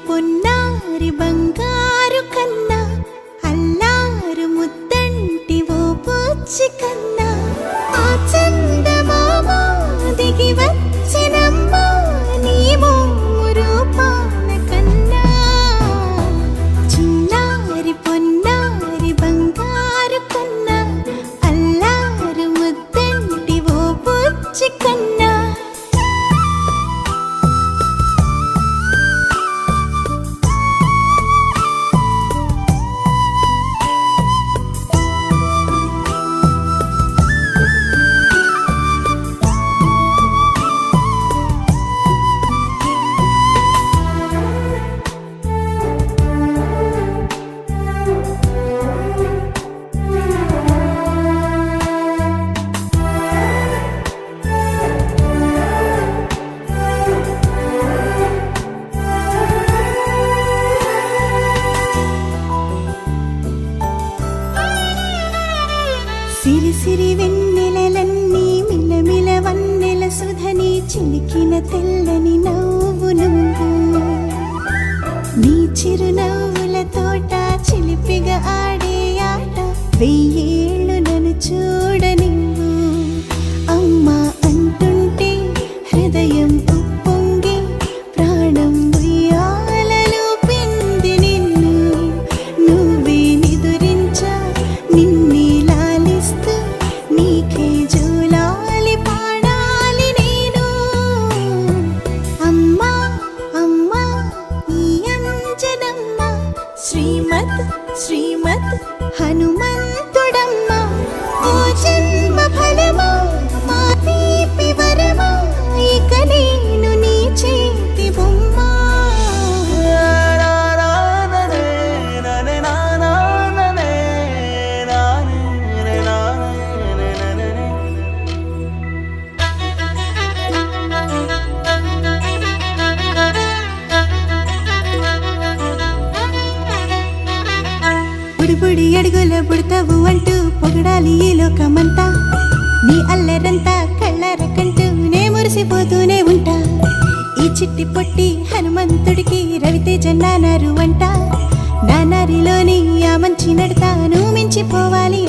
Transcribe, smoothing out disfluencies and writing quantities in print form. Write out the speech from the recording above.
పొన్నారి బంగారు కన్నా అల్లారు ముద్దంటి ఓ పూచి కన్నా ఆ చందమామ దిగి వచ్చినమ్మా నీ రూపాల కన్నా చిన్నారి పొన్నారి బంగారు కన్నా అల్లారు ముద్దంటి ఓ పూచి కన్నా సిరి సిరి వెన్నెలలన్నీ మిలమిల వన్నెల సుధని చిలికిన తెల్లని నవ్వు నువ్వు నీ చిరునవ్వుల తోట చిలిపిగా ఆడే ఆట వెయ్యేళ్ళు నన్ను చూడనివ్వు అమ్మా అంటుంటే హృదయం ఉప్పొంగి ప్రాణం ఉయ్యాలలో పిండి నిన్ను నువ్వే నిదురించా నిన్నే నీకే జూలాలి పాడాలి నేను అమ్మా అమ్మా ఈ అంజనమ్మ శ్రీమత్ శ్రీమత్ హనుమంతుడమ్మ ఓ జన్మ ఫలమా మా తీపి వరమా ఇక నేను నీ చేతి బొమ్మ బుడి అడుగుల బుడతావు అంటూ పొగడాలి ఈ లోకమంతా నీ అల్లరంతా కళ్ళరకంటూ నే మురిసిపోతూనే ఉంటా ఈ చిట్టి పొట్టి హనుమంతుడికి రవితేజ నానారు అంట నానారిలోని ఆ మంచి నడతాను మించిపోవాలి